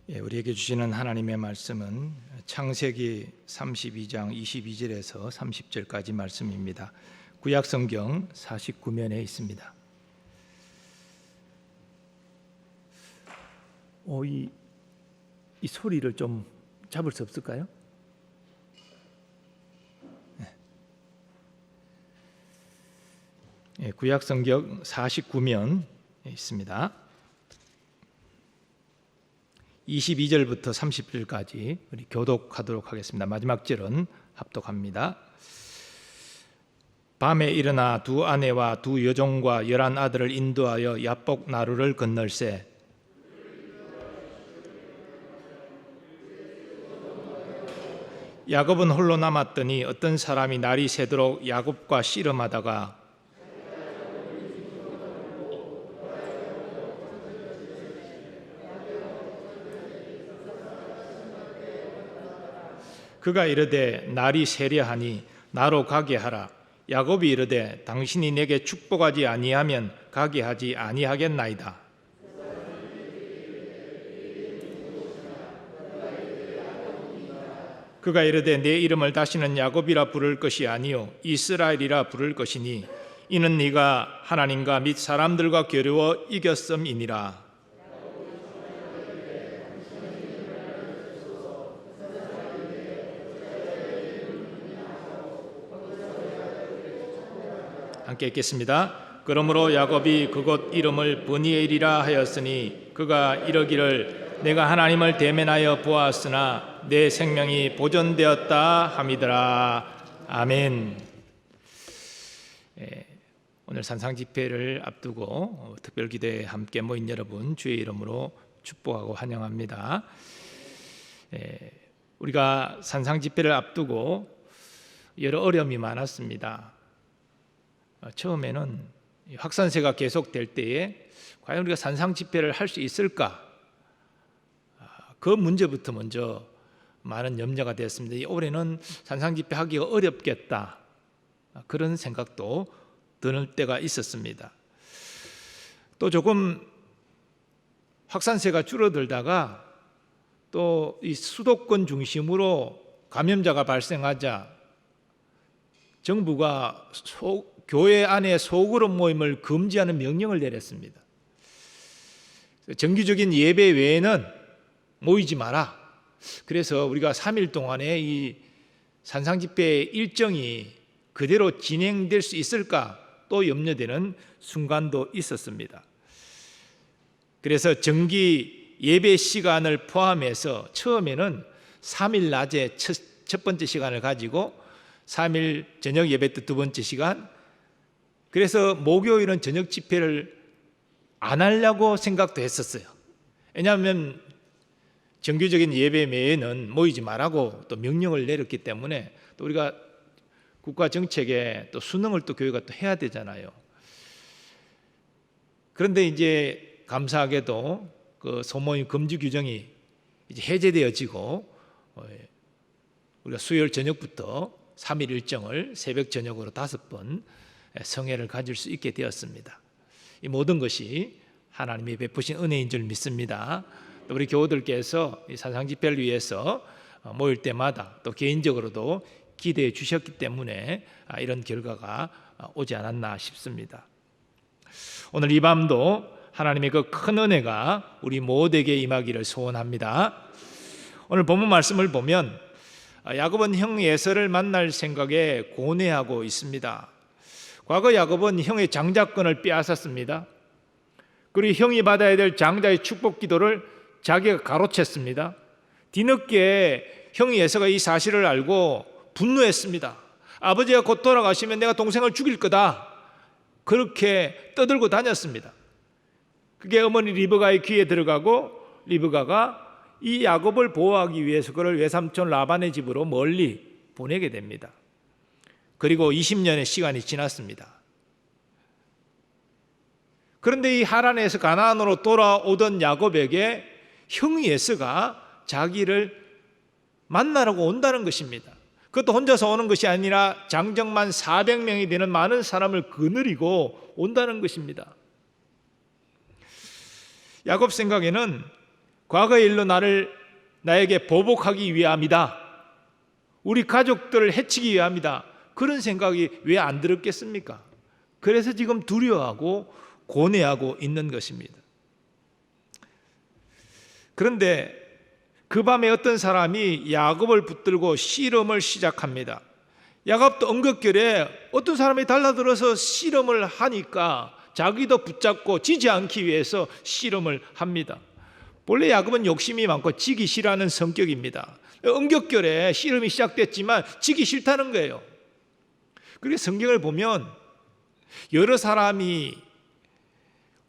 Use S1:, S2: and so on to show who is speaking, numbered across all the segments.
S1: 우리에게 주시는 하나님의 말씀은 창세기 32장 22절에서 30절까지 말씀입니다. 구약성경 49면에 있습니다. 이 소리를 좀 잡을 수 없을까요? 구약성경 49면에 있습니다. 22절부터 30절까지 우리 교독하도록 하겠습니다. 마지막 절은 합독합니다. 밤에 일어나 두 아내와 두 여종과 11아들을 인도하여 야복 나루를 건널세. 야곱은 홀로 남았더니 어떤 사람이 날이 새도록 야곱과 씨름하다가 그가 이르되 날이 새려하니 나로 가게 하라. 야곱이 이르되 당신이 내게 축복하지 아니하면 가게 하지 아니하겠나이다. 그가 이르되 내 이름을 다시는 야곱이라 부를 것이 아니요 이스라엘이라 부를 것이니 이는 네가 하나님과 및 사람들과 겨루어 이겼음이니라. 함께 읽겠습니다. 그러므로 야곱이 그곳 이름을 브니엘이라 하였으니 그가 이르기를 내가 하나님을 대면하여 보았으나 내 생명이 보존되었다 함이더라. 아멘. 오늘 산상집회를 앞두고 특별기도에 함께 모인 여러분 주의 이름으로 축복하고 환영합니다. 우리가 산상집회를 앞두고 여러 어려움이 많았습니다. 처음에는 확산세가 계속될 때에 과연 우리가 산상집회를 할 수 있을까? 그 문제부터 먼저 많은 염려가 되었습니다. 올해는 산상집회 하기가 어렵겠다, 그런 생각도 드는 때가 있었습니다. 또 조금 확산세가 줄어들다가 또 이 수도권 중심으로 감염자가 발생하자 정부가 교회 안에 소그룹 모임을 금지하는 명령을 내렸습니다. 정기적인 예배 외에는 모이지 마라. 그래서 우리가 3일 동안의 이 산상집회 일정이 그대로 진행될 수 있을까 또 염려되는 순간도 있었습니다. 그래서 정기 예배 시간을 포함해서 처음에는 3일 낮에 첫 번째 시간을 가지고 3일 저녁 예배 때 두 번째 시간, 그래서 목요일은 저녁 집회를 안 하려고 생각도 했었어요. 왜냐하면 정규적인 예배 외에는 모이지 말라고 또 명령을 내렸기 때문에 또 우리가 국가 정책에 또 순응을 또 교회가 또 해야 되잖아요. 그런데 이제 감사하게도 그 소모임 금지 규정이 이제 해제되어지고 우리가 수요일 저녁부터 3일 일정을 새벽 저녁으로 5번 성회를 가질 수 있게 되었습니다. 이 모든 것이 하나님이 베푸신 은혜인 줄 믿습니다. 또 우리 교우들께서 이 산상집회를 위해서 모일 때마다 또 개인적으로도 기대해 주셨기 때문에 이런 결과가 오지 않았나 싶습니다. 오늘 이 밤도 하나님의 그 큰 은혜가 우리 모두에게 임하기를 소원합니다. 오늘 본문 말씀을 보면 야곱은 형 에서를 만날 생각에 고뇌하고 있습니다. 과거 야곱은 형의 장자권을 빼앗았습니다. 그리고 형이 받아야 될 장자의 축복 기도를 자기가 가로챘습니다. 뒤늦게 형이 에서가 이 사실을 알고 분노했습니다. 아버지가 곧 돌아가시면 내가 동생을 죽일 거다, 그렇게 떠들고 다녔습니다. 그게 어머니 리브가의 귀에 들어가고 리브가가 이 야곱을 보호하기 위해서 그를 외삼촌 라반의 집으로 멀리 보내게 됩니다. 그리고 20년의 시간이 지났습니다. 그런데 이 하란에서 가나안으로 돌아오던 야곱에게 형이 에서가 자기를 만나라고 온다는 것입니다. 그것도 혼자서 오는 것이 아니라 장정만 400명이 되는 많은 사람을 거느리고 온다는 것입니다. 야곱 생각에는 과거의 일로 나에게 보복하기 위함이다. 우리 가족들을 해치기 위함이다. 그런 생각이 왜 안 들었겠습니까? 그래서 지금 두려워하고 고뇌하고 있는 것입니다. 그런데 그 밤에 어떤 사람이 야곱을 붙들고 씨름을 시작합니다. 야곱도 언급결에 어떤 사람이 달라들어서 씨름을 하니까 자기도 붙잡고 지지 않기 위해서 씨름을 합니다. 본래 야곱은 욕심이 많고 지기 싫어하는 성격입니다. 언격결에 씨름이 시작됐지만 지기 싫다는 거예요. 그리고 성경을 보면 여러 사람이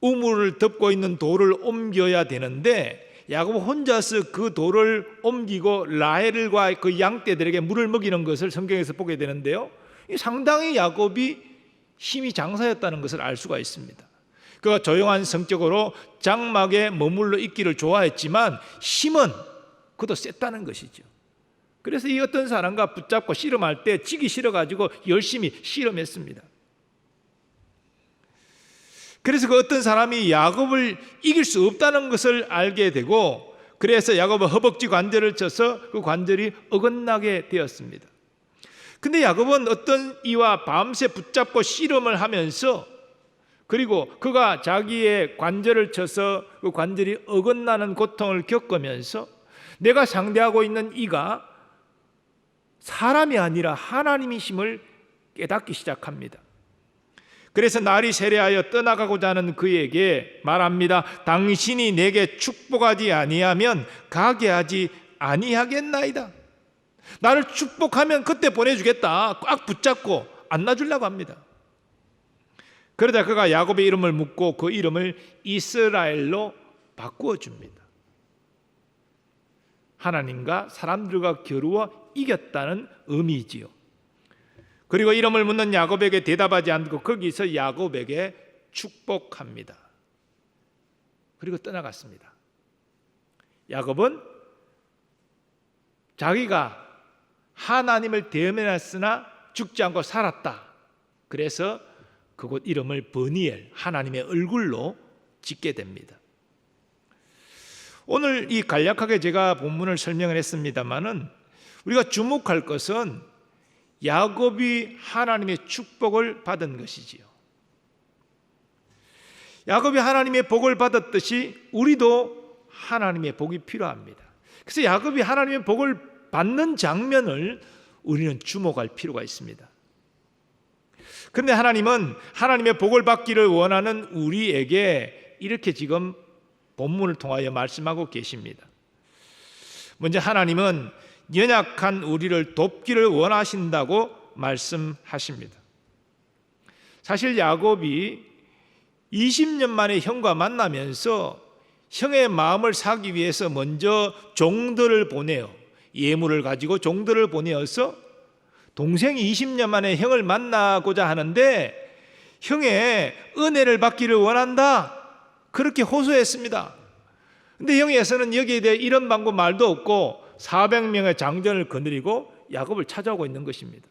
S1: 우물을 덮고 있는 돌을 옮겨야 되는데 야곱 혼자서 그 돌을 옮기고 라헬과 그 양떼들에게 물을 먹이는 것을 성경에서 보게 되는데요, 상당히 야곱이 힘이 장사였다는 것을 알 수가 있습니다. 그가 조용한 성격으로 장막에 머물러 있기를 좋아했지만 힘은 그도 셌다는 것이죠. 그래서 이 어떤 사람과 붙잡고 씨름할 때 지기 싫어가지고 열심히 씨름했습니다. 그래서 그 어떤 사람이 야곱을 이길 수 없다는 것을 알게 되고, 그래서 야곱은 허벅지 관절을 쳐서 그 관절이 어긋나게 되었습니다. 근데 야곱은 어떤 이와 밤새 붙잡고 씨름을 하면서, 그리고 그가 자기의 관절을 쳐서 그 관절이 어긋나는 고통을 겪으면서 내가 상대하고 있는 이가 사람이 아니라 하나님이심을 깨닫기 시작합니다. 그래서 날이 세례하여 떠나가고자 하는 그에게 말합니다. 당신이 내게 축복하지 아니하면 가게 하지 아니하겠나이다. 나를 축복하면 그때 보내주겠다. 꽉 붙잡고 안 놔주려고 합니다. 그러다 그가 야곱의 이름을 묻고 그 이름을 이스라엘로 바꾸어 줍니다. 하나님과 사람들과 겨루어 이겼다는 의미지요. 그리고 이름을 묻는 야곱에게 대답하지 않고 거기서 야곱에게 축복합니다. 그리고 떠나갔습니다. 야곱은 자기가 하나님을 대면했으나 죽지 않고 살았다. 그래서 그곳 이름을 버니엘, 하나님의 얼굴로 짓게 됩니다. 오늘 이 간략하게 제가 본문을 설명을 했습니다마는 우리가 주목할 것은 야곱이 하나님의 축복을 받은 것이지요. 야곱이 하나님의 복을 받았듯이 우리도 하나님의 복이 필요합니다. 그래서 야곱이 하나님의 복을 받는 장면을 우리는 주목할 필요가 있습니다. 그런데 하나님은 하나님의 복을 받기를 원하는 우리에게 이렇게 지금 본문을 통하여 말씀하고 계십니다. 먼저 하나님은 연약한 우리를 돕기를 원하신다고 말씀하십니다. 사실 야곱이 20년 만에 형과 만나면서 형의 마음을 사기 위해서 먼저 종들을 보내요. 예물을 가지고 종들을 보내어서 동생이 20년 만에 형을 만나고자 하는데 형의 은혜를 받기를 원한다, 그렇게 호소했습니다. 근데 형에서는 여기에 대해 이런 방법 말도 없고 400명의 장전을 거느리고 야곱을 찾아오고 있는 것입니다.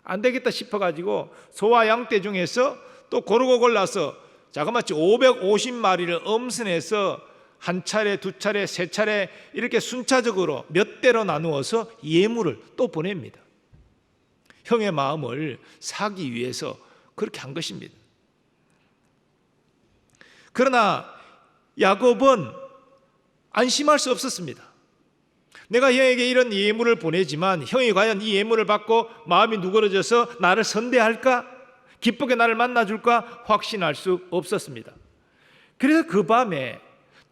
S1: 안 되겠다 싶어가지고 소와 양떼 중에서 또 고르고 골라서 자그마치 550마리를 엄선해서 한 차례, 두 차례, 세 차례 이렇게 순차적으로 몇 대로 나누어서 예물을 또 보냅니다. 형의 마음을 사기 위해서 그렇게 한 것입니다. 그러나 야곱은 안심할 수 없었습니다. 내가 형에게 이런 예물을 보내지만 형이 과연 이 예물을 받고 마음이 누그러져서 나를 선대할까? 기쁘게 나를 만나줄까? 확신할 수 없었습니다. 그래서 그 밤에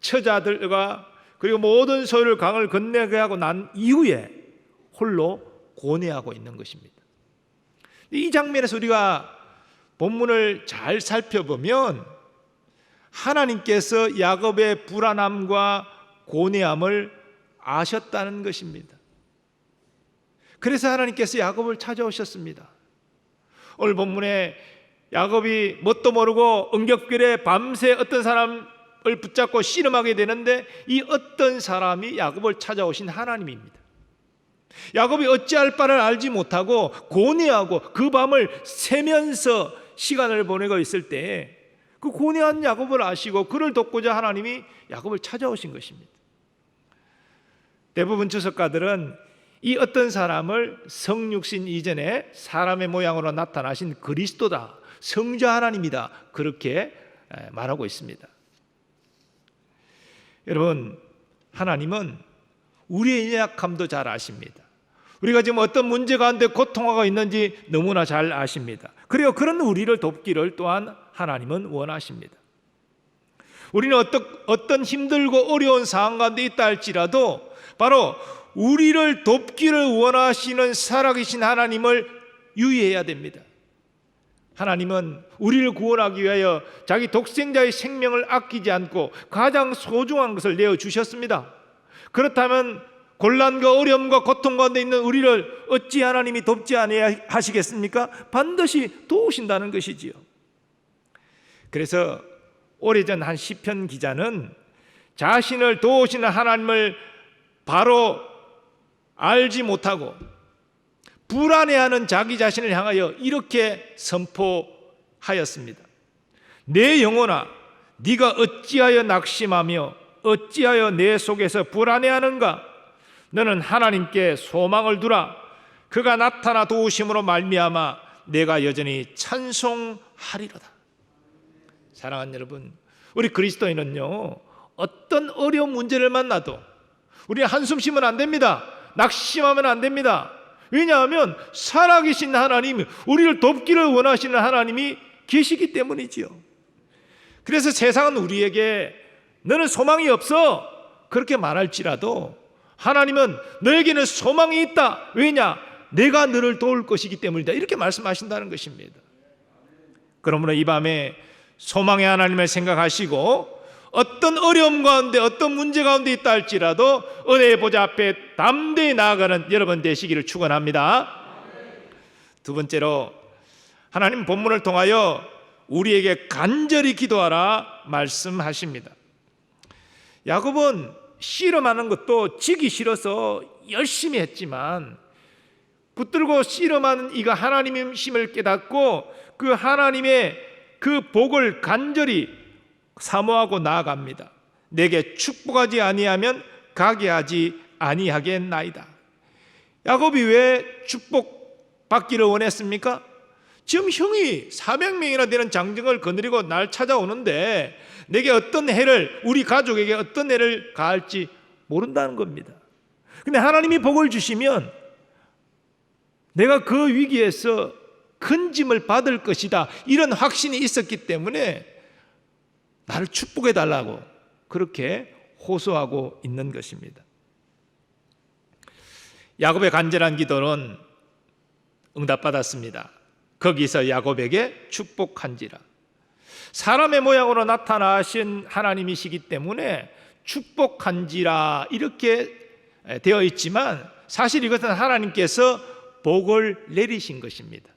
S1: 처자들과 그리고 모든 소유를 강을 건너게 하고 난 이후에 홀로 고뇌하고 있는 것입니다. 이 장면에서 우리가 본문을 잘 살펴보면 하나님께서 야곱의 불안함과 고뇌함을 아셨다는 것입니다. 그래서 하나님께서 야곱을 찾아오셨습니다. 오늘 본문에 야곱이 뭣도 모르고 언격결에 밤새 어떤 사람을 붙잡고 씨름하게 되는데 이 어떤 사람이 야곱을 찾아오신 하나님입니다. 야곱이 어찌할 바를 알지 못하고 고뇌하고 그 밤을 새면서 시간을 보내고 있을 때 그 고뇌한 야곱을 아시고 그를 돕고자 하나님이 야곱을 찾아오신 것입니다. 대부분 주석가들은 이 어떤 사람을 성육신 이전에 사람의 모양으로 나타나신 그리스도다, 성자 하나님이다, 그렇게 말하고 있습니다. 여러분, 하나님은 우리의 연약함도 잘 아십니다. 우리가 지금 어떤 문제 가운데 고통하고 있는지 너무나 잘 아십니다. 그리고 그런 우리를 돕기를 또한 하나님은 원하십니다. 우리는 어떤 힘들고 어려운 상황 가운데 있다 할지라도 바로 우리를 돕기를 원하시는 살아계신 하나님을 유의해야 됩니다. 하나님은 우리를 구원하기 위하여 자기 독생자의 생명을 아끼지 않고 가장 소중한 것을 내어주셨습니다. 그렇다면 곤란과 어려움과 고통 가운데 있는 우리를 어찌 하나님이 돕지 아니하시겠습니까? 반드시 도우신다는 것이지요. 그래서 오래전 한 시편 기자는 자신을 도우시는 하나님을 바로 알지 못하고 불안해하는 자기 자신을 향하여 이렇게 선포하였습니다. 내 영혼아, 네가 어찌하여 낙심하며 어찌하여 내 속에서 불안해하는가? 너는 하나님께 소망을 두라. 그가 나타나 도우심으로 말미암아 내가 여전히 찬송하리로다. 사랑하는 여러분, 우리 그리스도인은요, 어떤 어려운 문제를 만나도 우리 한숨 쉬면 안 됩니다. 낙심하면 안 됩니다. 왜냐하면 살아계신 하나님, 우리를 돕기를 원하시는 하나님이 계시기 때문이지요. 그래서 세상은 우리에게 너는 소망이 없어 그렇게 말할지라도 하나님은 너에게는 소망이 있다. 왜냐? 내가 너를 도울 것이기 때문이다. 이렇게 말씀하신다는 것입니다. 그러므로 이 밤에 소망의 하나님을 생각하시고 어떤 어려움 가운데 어떤 문제 가운데 있다 할지라도 은혜의 보좌 앞에 담대히 나아가는 여러분 되시기를 축원합니다. 두 번째로 하나님 본문을 통하여 우리에게 간절히 기도하라 말씀하십니다. 야곱은 씨름하는 것도 지기 싫어서 열심히 했지만 붙들고 씨름하는 이가 하나님이심을 깨닫고 그 하나님의 그 복을 간절히 사모하고 나아갑니다. 내게 축복하지 아니하면 가게 하지 아니하겠나이다. 야곱이 왜 축복받기를 원했습니까? 지금 형이 400명이나 되는 장정을 거느리고 날 찾아오는데 내게 어떤 해를, 우리 가족에게 어떤 해를 가할지 모른다는 겁니다. 근데 하나님이 복을 주시면 내가 그 위기에서 큰 짐을 받을 것이다, 이런 확신이 있었기 때문에 나를 축복해 달라고 그렇게 호소하고 있는 것입니다. 야곱의 간절한 기도는 응답받았습니다. 거기서 야곱에게 축복한지라. 사람의 모양으로 나타나신 하나님이시기 때문에 축복한지라 이렇게 되어 있지만 사실 이것은 하나님께서 복을 내리신 것입니다.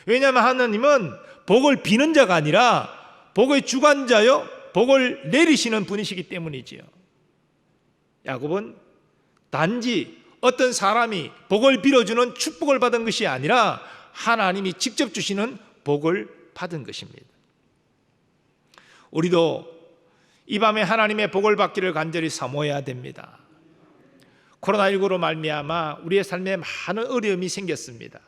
S1: 왜냐하면 하나님은 복을 비는 자가 아니라 복의 주관자요, 복을 내리시는 분이시기 때문이지요. 야곱은 단지 어떤 사람이 복을 빌어주는 축복을 받은 것이 아니라 하나님이 직접 주시는 복을 받은 것입니다. 우리도 이 밤에 하나님의 복을 받기를 간절히 사모해야 됩니다. 코로나19로 말미암아 우리의 삶에 많은 어려움이 생겼습니다.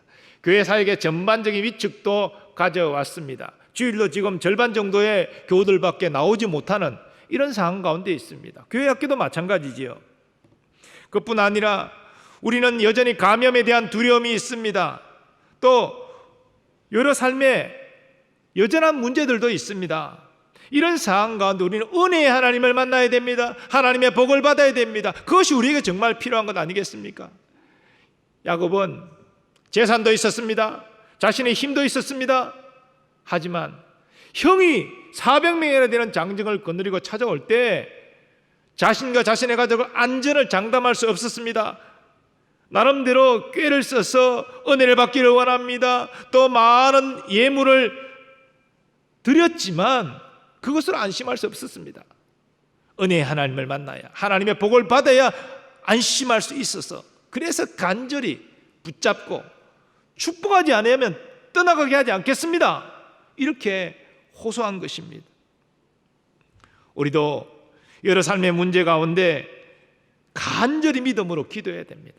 S1: 교회 사역의 전반적인 위축도 가져왔습니다. 주일로 지금 절반 정도의 교우들밖에 나오지 못하는 이런 상황 가운데 있습니다. 교회 학교도 마찬가지지요. 그뿐 아니라 우리는 여전히 감염에 대한 두려움이 있습니다. 또 여러 삶에 여전한 문제들도 있습니다. 이런 상황 가운데 우리는 은혜의 하나님을 만나야 됩니다. 하나님의 복을 받아야 됩니다. 그것이 우리에게 정말 필요한 것 아니겠습니까? 야곱은 재산도 있었습니다. 자신의 힘도 있었습니다. 하지만 형이 400명이나 되는 장정을 거느리고 찾아올 때 자신과 자신의 가족의 안전을 장담할 수 없었습니다. 나름대로 꾀를 써서 은혜를 받기를 원합니다. 또 많은 예물을 드렸지만 그것으로 안심할 수 없었습니다. 은혜의 하나님을 만나야, 하나님의 복을 받아야 안심할 수 있어서, 그래서 간절히 붙잡고 축복하지 않으면 떠나가게 하지 않겠습니다, 이렇게 호소한 것입니다. 우리도 여러 삶의 문제 가운데 간절히 믿음으로 기도해야 됩니다.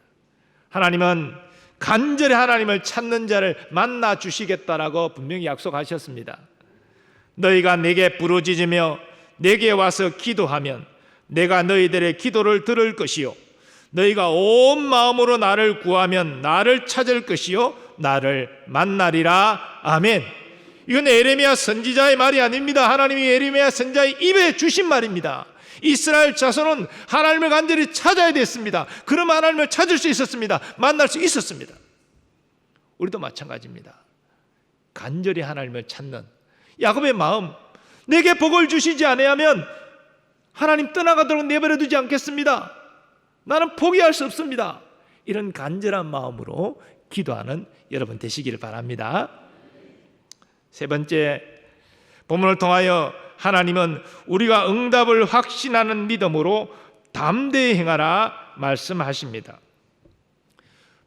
S1: 하나님은 간절히 하나님을 찾는 자를 만나 주시겠다라고 분명히 약속하셨습니다. 너희가 내게 부르짖으며 내게 와서 기도하면 내가 너희들의 기도를 들을 것이요 너희가 온 마음으로 나를 구하면 나를 찾을 것이요 나를 만나리라. 아멘. 이건 에레미야 선지자의 말이 아닙니다. 하나님이 에레미야 선지자의 입에 주신 말입니다. 이스라엘 자손은 하나님을 간절히 찾아야 됐습니다. 그럼 하나님을 찾을 수 있었습니다. 만날 수 있었습니다. 우리도 마찬가지입니다. 간절히 하나님을 찾는 야곱의 마음, 내게 복을 주시지 아니하면 하나님 떠나가도록 내버려 두지 않겠습니다. 나는 포기할 수 없습니다. 이런 간절한 마음으로 기도하는 여러분 되시기를 바랍니다. 세 번째, 본문을 통하여 하나님은 우리가 응답을 확신하는 믿음으로 담대히 행하라 말씀하십니다.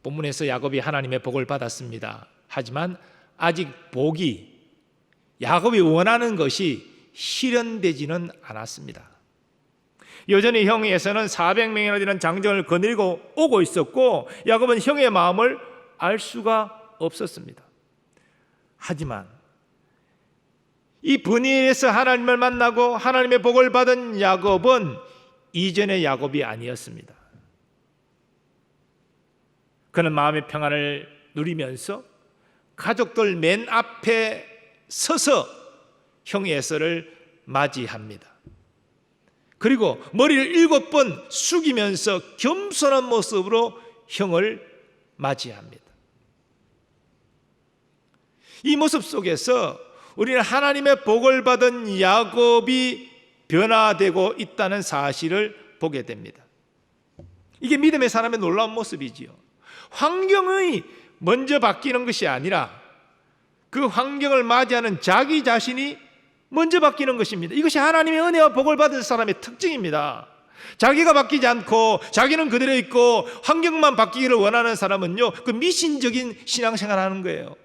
S1: 본문에서 야곱이 하나님의 복을 받았습니다. 하지만 아직 복이 야곱이 원하는 것이 실현되지는 않았습니다. 여전히 형 에서는 400명이나 되는 장정을 거느리고 오고 있었고 야곱은 형의 마음을 알 수가 없었습니다. 하지만 이 브니엘에서 하나님을 만나고 하나님의 복을 받은 야곱은 이전의 야곱이 아니었습니다. 그는 마음의 평안을 누리면서 가족들 맨 앞에 서서 형 에서를 맞이합니다. 그리고 머리를 7번 숙이면서 겸손한 모습으로 형을 맞이합니다. 이 모습 속에서 우리는 하나님의 복을 받은 야곱이 변화되고 있다는 사실을 보게 됩니다. 이게 믿음의 사람의 놀라운 모습이지요. 환경이 먼저 바뀌는 것이 아니라 그 환경을 맞이하는 자기 자신이 먼저 바뀌는 것입니다. 이것이 하나님의 은혜와 복을 받은 사람의 특징입니다. 자기가 바뀌지 않고 자기는 그대로 있고 환경만 바뀌기를 원하는 사람은요, 그 미신적인 신앙생활을 하는 거예요.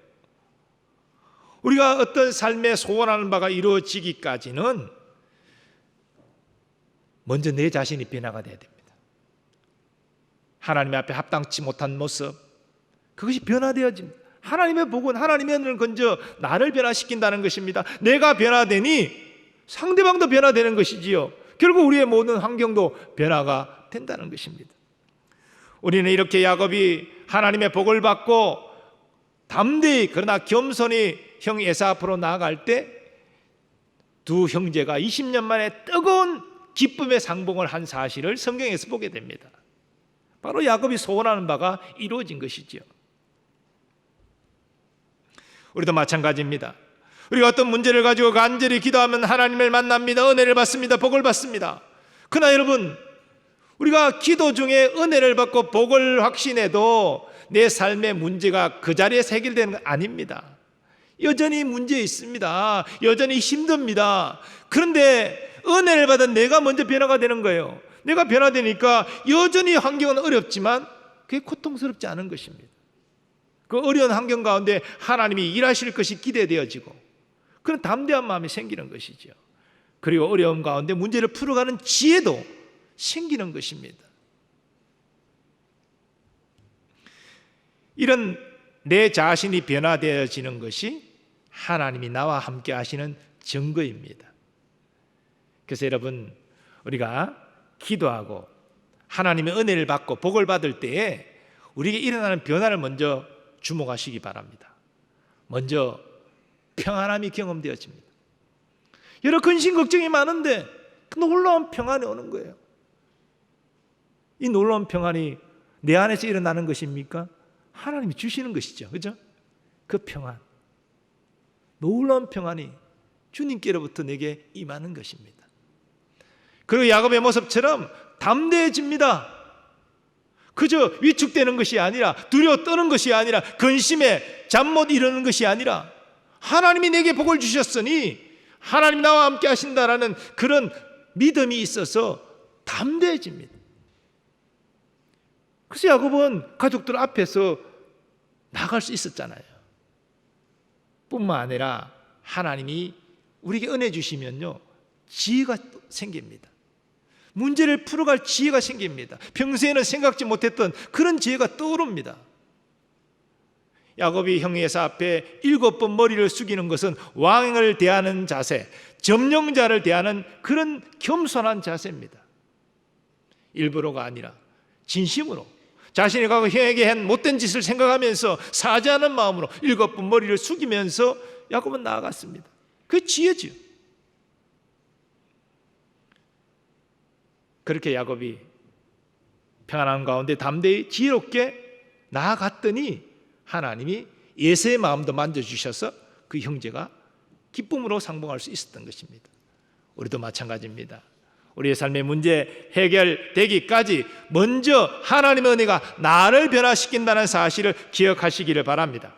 S1: 우리가 어떤 삶에 소원하는 바가 이루어지기까지는 먼저 내 자신이 변화가 돼야 됩니다. 하나님 앞에 합당치 못한 모습, 그것이 변화되어집니다. 하나님의 복은 하나님의 은혜를 건져 나를 변화시킨다는 것입니다. 내가 변화되니 상대방도 변화되는 것이지요. 결국 우리의 모든 환경도 변화가 된다는 것입니다. 우리는 이렇게 야곱이 하나님의 복을 받고 담대히 그러나 겸손히 형 에사 앞으로 나아갈 때 두 형제가 20년 만에 뜨거운 기쁨의 상봉을 한 사실을 성경에서 보게 됩니다. 바로 야곱이 소원하는 바가 이루어진 것이지요. 우리도 마찬가지입니다. 우리가 어떤 문제를 가지고 간절히 기도하면 하나님을 만납니다. 은혜를 받습니다. 복을 받습니다. 그러나 여러분, 우리가 기도 중에 은혜를 받고 복을 확신해도 내 삶의 문제가 그 자리에서 해결되는 건 아닙니다. 여전히 문제 있습니다. 여전히 힘듭니다. 그런데 은혜를 받은 내가 먼저 변화가 되는 거예요. 내가 변화되니까 여전히 환경은 어렵지만 그게 고통스럽지 않은 것입니다. 그 어려운 환경 가운데 하나님이 일하실 것이 기대되어지고 그런 담대한 마음이 생기는 것이죠. 그리고 어려움 가운데 문제를 풀어가는 지혜도 생기는 것입니다. 이런 내 자신이 변화되어지는 것이 하나님이 나와 함께 하시는 증거입니다. 그래서 여러분, 우리가 기도하고 하나님의 은혜를 받고 복을 받을 때에 우리에게 일어나는 변화를 먼저 주목하시기 바랍니다. 먼저 평안함이 경험되어집니다. 여러 근심 걱정이 많은데 놀라운 평안이 오는 거예요. 이 놀라운 평안이 내 안에서 일어나는 것입니까? 하나님이 주시는 것이죠. 그죠? 그 평안, 놀라운 평안이 주님께로부터 내게 임하는 것입니다. 그리고 야곱의 모습처럼 담대해집니다. 그저 위축되는 것이 아니라, 두려워 떠는 것이 아니라, 근심에 잠 못 이루는 것이 아니라 하나님이 내게 복을 주셨으니 하나님 나와 함께 하신다라는 그런 믿음이 있어서 담대해집니다. 그래서 야곱은 가족들 앞에서 나갈 수 있었잖아요. 뿐만 아니라 하나님이 우리에게 은혜 주시면요, 지혜가 생깁니다. 문제를 풀어갈 지혜가 생깁니다. 평소에는 생각지 못했던 그런 지혜가 떠오릅니다. 야곱이 형 에사 앞에 7번 머리를 숙이는 것은 왕을 대하는 자세, 점령자를 대하는 그런 겸손한 자세입니다. 일부러가 아니라 진심으로 자신이 과거 형에게 한 못된 짓을 생각하면서 사죄하는 마음으로 7번 머리를 숙이면서 야곱은 나아갔습니다. 그 지혜죠. 그렇게 야곱이 평안한 가운데 담대히 지혜롭게 나아갔더니 하나님이 예세의 마음도 만져주셔서 그 형제가 기쁨으로 상봉할 수 있었던 것입니다. 우리도 마찬가지입니다. 우리의 삶의 문제 해결되기까지 먼저 하나님의 은혜가 나를 변화시킨다는 사실을 기억하시기를 바랍니다.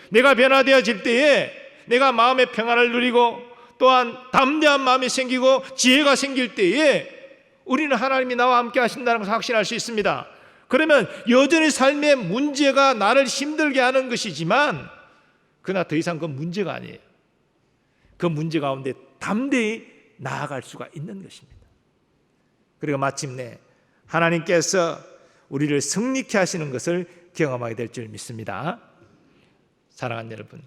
S1: 내가 변화되어질 때에 내가 마음의 평안을 누리고 또한 담대한 마음이 생기고 지혜가 생길 때에 우리는 하나님이 나와 함께 하신다는 것을 확신할 수 있습니다. 그러면 여전히 삶의 문제가 나를 힘들게 하는 것이지만 그러나 더 이상 그건 문제가 아니에요. 그 문제 가운데 담대히 나아갈 수가 있는 것입니다. 그리고 마침내 하나님께서 우리를 승리케 하시는 것을 경험하게 될 줄 믿습니다. 사랑하는 여러분,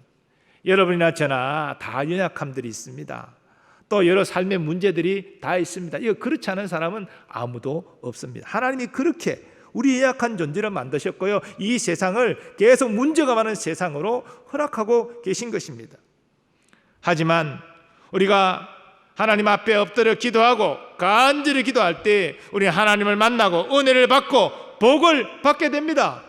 S1: 여러분이나 저나 다 연약함들이 있습니다. 또 여러 삶의 문제들이 다 있습니다. 이거 그렇지 않은 사람은 아무도 없습니다. 하나님이 그렇게 우리 연약한 존재를 만드셨고요, 이 세상을 계속 문제가 많은 세상으로 허락하고 계신 것입니다. 하지만 우리가 하나님 앞에 엎드려 기도하고 간절히 기도할 때 우리는 하나님을 만나고 은혜를 받고 복을 받게 됩니다.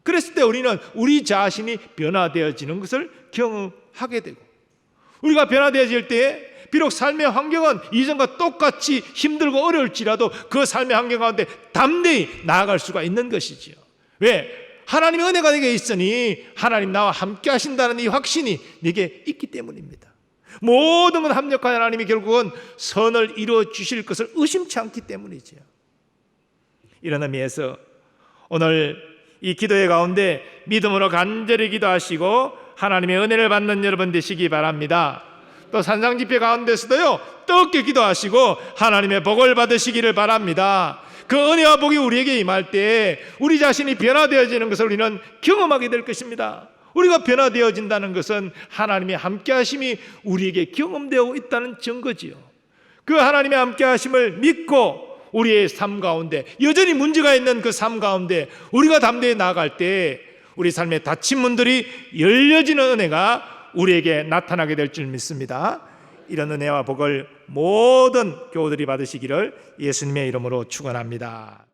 S1: 그랬을 때 우리는 우리 자신이 변화되어지는 것을 경험하게 되고, 우리가 변화되어질 때 비록 삶의 환경은 이전과 똑같이 힘들고 어려울지라도 그 삶의 환경 가운데 담대히 나아갈 수가 있는 것이지요. 왜? 하나님의 은혜가 내게 있으니 하나님 나와 함께 하신다는 이 확신이 내게 있기 때문입니다. 모든 건 합력한 하나님이 결국은 선을 이루어 주실 것을 의심치 않기 때문이지요. 이런 의미에서 오늘 이 기도의 가운데 믿음으로 간절히 기도하시고 하나님의 은혜를 받는 여러분 되시기 바랍니다. 또 산상집회 가운데서도요, 뜨겁게 기도하시고 하나님의 복을 받으시기를 바랍니다. 그 은혜와 복이 우리에게 임할 때 우리 자신이 변화되어지는 것을 우리는 경험하게 될 것입니다. 우리가 변화되어진다는 것은 하나님의 함께하심이 우리에게 경험되어 있다는 증거지요. 그 하나님의 함께하심을 믿고 우리의 삶 가운데, 여전히 문제가 있는 그 삶 가운데 우리가 담대히 나아갈 때 우리 삶의 닫힌 문들이 열려지는 은혜가 우리에게 나타나게 될 줄 믿습니다. 이런 은혜와 복을 모든 교우들이 받으시기를 예수님의 이름으로 축원합니다.